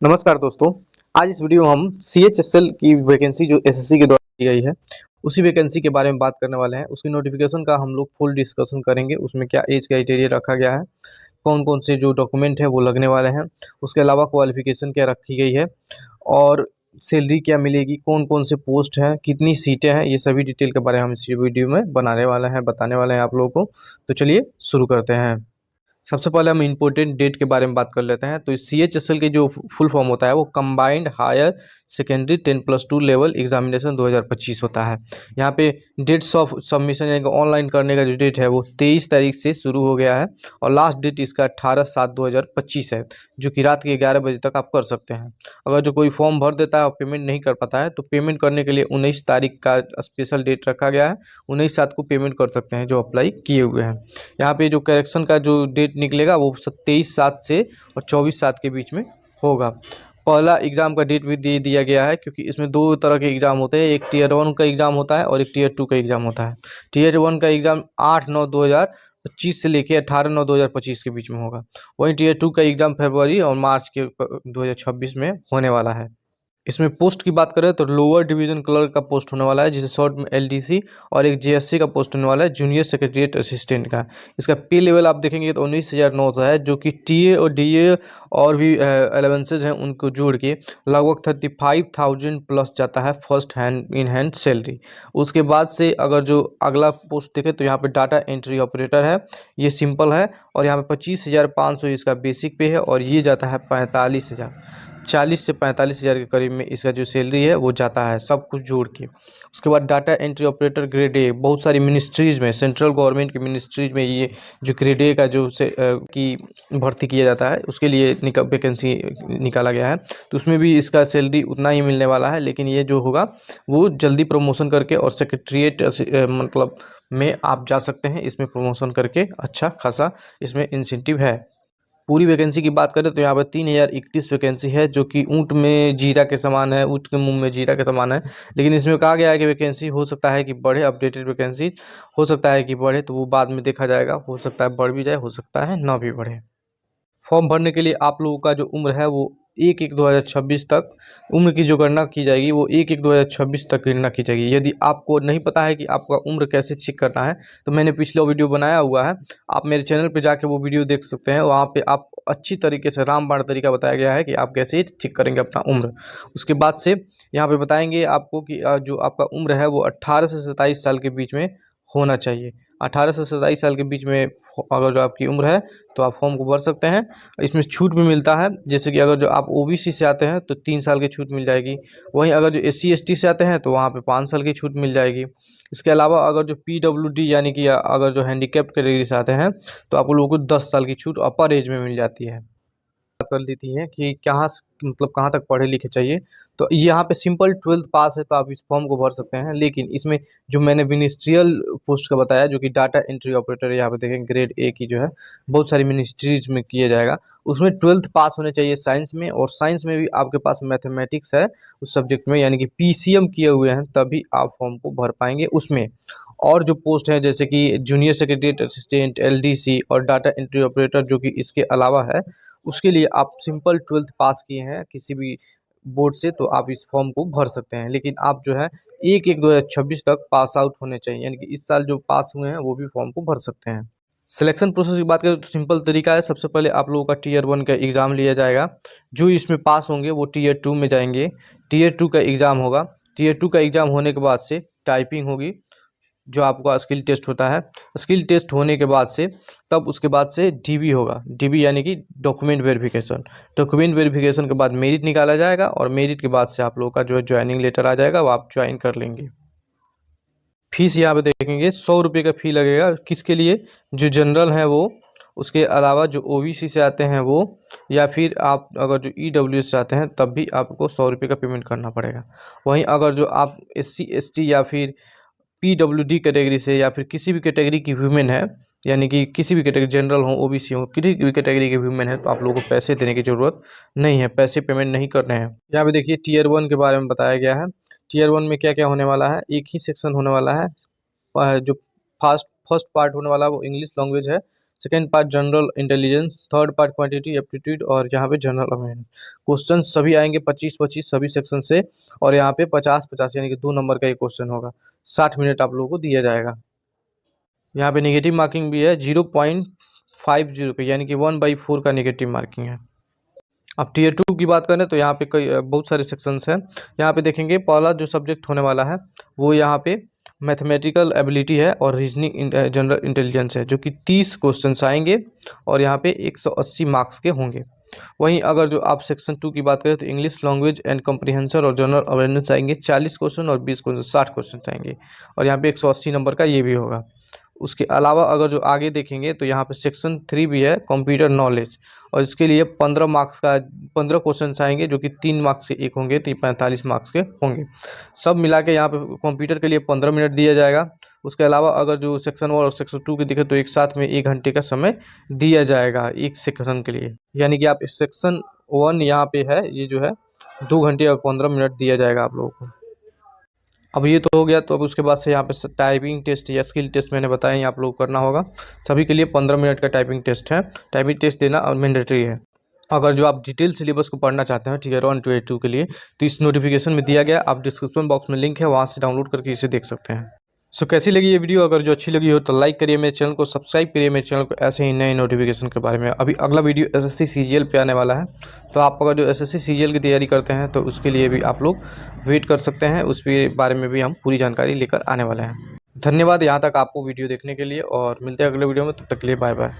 नमस्कार दोस्तों। आज इस वीडियो में हम CHSL की वैकेंसी जो एसएससी के द्वारा दी गई है उसी वैकेंसी के बारे में बात करने वाले हैं। उसकी नोटिफिकेशन का हम लोग फुल डिस्कशन करेंगे। उसमें क्या एज क्राइटेरिया रखा गया है, कौन कौन से जो डॉक्यूमेंट है वो लगने वाले हैं, उसके अलावा क्वालिफिकेशन क्या रखी गई है और सैलरी क्या मिलेगी, कौन कौन से पोस्ट हैं, कितनी सीटें हैं, ये सभी डिटेल के बारे में हम इस वीडियो में बनाने वाले हैं, बताने वाले हैं आप लोगों को। तो चलिए शुरू करते हैं। सबसे पहले हम इम्पोर्टेंट डेट के बारे में बात कर लेते हैं। तो CHSL के जो फुल फॉर्म होता है वो combined higher secondary 10+2 level examination 2025 होता है। यहाँ पे डेट्स ऑफ सबमिशन यानी कि ऑनलाइन करने का जो डेट है वो 23 तारीख से शुरू हो गया है और लास्ट डेट इसका 18/7/2025 है, जो कि रात के 11 बजे तक आप कर सकते हैं। अगर जो कोई फॉर्म भर देता है और पेमेंट नहीं कर पाता है तो पेमेंट करने के लिए 19 तारीख का स्पेशल डेट रखा गया है। 19/7 को पेमेंट कर सकते हैं जो अप्लाई किए हुए हैं। यहाँ पे जो करेक्शन का जो डेट निकलेगा वो 23/7 से और 24/7 के बीच में होगा। पहला एग्ज़ाम का डेट भी दे दिया गया है क्योंकि इसमें दो तरह के एग्ज़ाम होते हैं, एक टीयर 1 का एग्ज़ाम होता है और एक टीयर 2 का एग्ज़ाम होता है। टीयर 1 का एग्ज़ाम 8/9/2025 से लेके 18/9/2025 के बीच में होगा। वहीं टीयर 2 का एग्ज़ाम फरवरी और मार्च के 2026 में होने वाला है। इसमें पोस्ट की बात करें तो लोअर डिवीजन क्लर्क का पोस्ट होने वाला है, जिसे शॉर्ट में LDC, और एक JSC का पोस्ट होने वाला है, जूनियर सेक्रेटरीट असिस्टेंट का। इसका पे लेवल आप देखेंगे तो 19,900 है, जो कि TA और DA और भी अलाउंसेज हैं उनको जोड़ के लगभग 35,000 प्लस जाता है first hand in hand salary. उसके बाद से अगर जो अगला पोस्ट देखें तो यहाँ पे डाटा एंट्री ऑपरेटर है, ये सिंपल है और यहाँ पे 25,500 इसका बेसिक पे है और ये जाता है 45,000, 40 से 45,000 के करीब में इसका जो सैलरी है वो जाता है सब कुछ जोड़ के। उसके बाद data entry operator grade A, बहुत सारी मिनिस्ट्रीज़ में, सेंट्रल गवर्नमेंट की मिनिस्ट्रीज़ में ये जो ग्रेड ए का जो की भर्ती किया जाता है उसके लिए वैकेंसी निकाला गया है। तो उसमें भी इसका सैलरी उतना ही मिलने वाला है, लेकिन ये जो होगा वो जल्दी प्रमोशन करके और सेक्रेटरीट मतलब में आप जा सकते हैं। इसमें प्रमोशन करके अच्छा खासा इसमें इंसेंटिव है। पूरी वैकेंसी की बात करें तो यहाँ पर 3,031 वैकेंसी है, जो कि ऊँट में जीरा के समान है, ऊँट के मुंह में जीरा के समान है। लेकिन इसमें कहा गया है कि वैकेंसी हो सकता है कि बढ़े, अपडेटेड वैकेंसी हो सकता है कि बढ़े, तो वो बाद में देखा जाएगा। हो सकता है बढ़ भी जाए, हो सकता है ना भी बढ़े। फॉर्म भरने के लिए आप लोगों का जो उम्र है वो 1/1/2026 तक उम्र की जो गणना की जाएगी वो 1/1/2026 तक गणना की जाएगी। यदि आपको नहीं पता है कि आपका उम्र कैसे चेक करना है तो मैंने पिछला वीडियो बनाया हुआ है, आप मेरे चैनल पे जाके वो वीडियो देख सकते हैं। वहाँ पे आप अच्छी तरीके से रामबाण तरीका बताया गया है कि आप कैसे चेक करेंगे अपना उम्र। उसके बाद से यहाँ पे बताएंगे आपको कि जो आपका उम्र है वो 18 से 27 साल के बीच में होना चाहिए। 18 से 27 साल के बीच में अगर जो आपकी उम्र है तो आप फॉर्म को भर सकते हैं। इसमें छूट भी मिलता है, जैसे कि अगर जो आप OBC से आते हैं तो 3 साल की छूट मिल जाएगी। वहीं अगर जो SC ST से आते हैं तो वहाँ पे 5 साल की छूट मिल जाएगी। इसके अलावा अगर जो PWD यानी कि अगर जो हैंडीकैप्ड कैटेगरी से आते हैं तो आप लोगों को 10 साल की छूट अपर एज में मिल जाती है। कर देती हैं कि मतलब कहाँ तक पढ़े लिखे चाहिए। तो यहाँ पे सिंपल 12th पास है तो आप इस फॉर्म को भर सकते हैं। लेकिन इसमें जो मैंने मिनिस्ट्रियल पोस्ट का बताया, जो कि डाटा एंट्री ऑपरेटर, यहाँ पे देखें ग्रेड ए की जो है बहुत सारी मिनिस्ट्रीज में किया जाएगा, उसमें 12th पास होने चाहिए साइंस में, और साइंस में भी आपके पास मैथमेटिक्स है उस सब्जेक्ट में, यानी कि PCM किए हुए हैं, तभी आप फॉर्म को भर पाएंगे उसमें। और जो पोस्ट है जैसे कि जूनियर सेक्रेटरीट असिस्टेंट, LDC और डाटा एंट्री ऑपरेटर, जो कि इसके अलावा है, उसके लिए आप सिंपल 12th पास किए हैं किसी भी बोर्ड से तो आप इस फॉर्म को भर सकते हैं। लेकिन आप जो है 1/1/2026 तक पास आउट होने चाहिए, यानी कि इस साल जो पास हुए हैं वो भी फॉर्म को भर सकते हैं। सिलेक्शन प्रोसेस की बात करें तो सिंपल तरीका है। सबसे पहले आप लोगों का टीयर 1 का एग्ज़ाम लिया जाएगा। जो इसमें पास होंगे वो टीयर 2 में जाएंगे। टीयर 2 का एग्ज़ाम होगा। टीयर 2 का एग्ज़ाम होने के बाद से टाइपिंग होगी, जो आपका स्किल टेस्ट होता है। स्किल टेस्ट होने के बाद से तब उसके बाद से DB होगा। DB यानी कि डॉक्यूमेंट वेरिफिकेशन। डॉक्यूमेंट वेरिफिकेशन के बाद मेरिट निकाला जाएगा और मेरिट के बाद से आप लोगों का जो है ज्वाइनिंग लेटर आ जाएगा, वो आप ज्वाइन कर लेंगे। फीस यहाँ पे देखेंगे 100 रुपये का फ़ी लगेगा। किसके लिए? जो जनरल हैं वो, उसके अलावा जो OBC से आते हैं वो, या फिर आप अगर जो EWS से आते हैं तब भी आपको 100 रुपये का पेमेंट करना पड़ेगा। वहीं अगर जो आप SC ST या फिर PWD कैटेगरी से या फिर किसी भी कैटेगरी की वीमेन है, यानी कि किसी भी कैटेगरी, जनरल हो, OBC हो, किसी भी कैटेगरी के वीमेन है, तो आप लोगों को पैसे देने की ज़रूरत नहीं है, पैसे पेमेंट नहीं करने हैं। यहाँ पे देखिए टीयर 1 के बारे में बताया गया है। टीयर 1 में क्या क्या होने वाला है। एक ही सेक्शन होने वाला है। जो फर्स्ट फर्स्ट पार्ट होने वाला है वो इंग्लिश लैंग्वेज है, second part general intelligence, third part quantity aptitude और यहाँ पे जनरल अवेयरनेस। क्वेश्चन सभी आएंगे 25-25 सभी सेक्शन से, और यहाँ पे 50-50 यानी कि 2 नंबर का एक क्वेश्चन होगा। 60 मिनट आप लोगों को दिया जाएगा। यहाँ पे नेगेटिव मार्किंग भी है 0.50 पे, यानी कि 1/4 का नेगेटिव मार्किंग है। अब टीयर 2 की बात करें तो यहाँ पे कई बहुत सारे सेक्शंस हैं। यहाँ पे देखेंगे पहला जो सब्जेक्ट होने वाला है वो यहाँ पे मैथमेटिकल एबिलिटी है और रीजनिंग जनरल इंटेलिजेंस है, जो कि 30 क्वेश्चंस आएंगे और यहाँ पे 180 मार्क्स के होंगे। वहीं अगर जो आप सेक्शन 2 की बात करें तो इंग्लिश लैंग्वेज एंड कम्प्रीहेंशन और जनरल अवेयरनेस आएंगे 40 क्वेश्चन और 20 क्वेश्चन 60 क्वेश्चन आएंगे, और यहाँ पे 180 नंबर का ये भी होगा। उसके अलावा अगर जो आगे देखेंगे तो यहाँ पे सेक्शन 3 भी है कंप्यूटर नॉलेज, और इसके लिए 15 मार्क्स का 15 क्वेश्चन आएंगे, जो कि 3 मार्क्स से एक होंगे, तो 45 मार्क्स के होंगे। सब मिला के यहाँ पे कंप्यूटर के लिए 15 मिनट दिया जाएगा। उसके अलावा अगर जो सेक्शन 1 और सेक्शन 2 की देखें तो एक साथ में 1 घंटे का समय दिया जाएगा एक सेक्शन के लिए, यानी कि आप इस सेक्शन 1 यहाँ पे है ये जो है 2 घंटे और 15 मिनट दिया जाएगा आप लोगों को। अब ये तो हो गया, तो अब उसके बाद से यहाँ पे टाइपिंग टेस्ट या स्किल टेस्ट मैंने बताया, ये आप लोग करना होगा। सभी के लिए 15 मिनट का टाइपिंग टेस्ट है। टाइपिंग टेस्ट देना और मैंडेटरी है। अगर जो आप डिटेल सिलेबस को पढ़ना चाहते हैं टियर 1 to 2 के लिए, तो इस नोटिफिकेशन में दिया गया, आप डिस्क्रिप्शन बॉक्स में लिंक है, वहाँ से डाउनलोड करके इसे देख सकते हैं। सो कैसी लगी ये वीडियो? अगर जो अच्छी लगी हो तो लाइक करिए, मेरे चैनल को सब्सक्राइब करिए, मेरे चैनल को ऐसे ही नए नोटिफिकेशन के बारे में। अभी अगला वीडियो एसएससी सीजीएल पे आने वाला है, तो आप अगर जो एसएससी सीजीएल की तैयारी करते हैं तो उसके लिए भी आप लोग वेट कर सकते हैं, उस बारे में भी हम पूरी जानकारी लेकर आने वाले हैं। धन्यवाद यहाँ तक आपको वीडियो देखने के लिए, और मिलते हैं अगले वीडियो में, तब तक के लिए बाय बाय।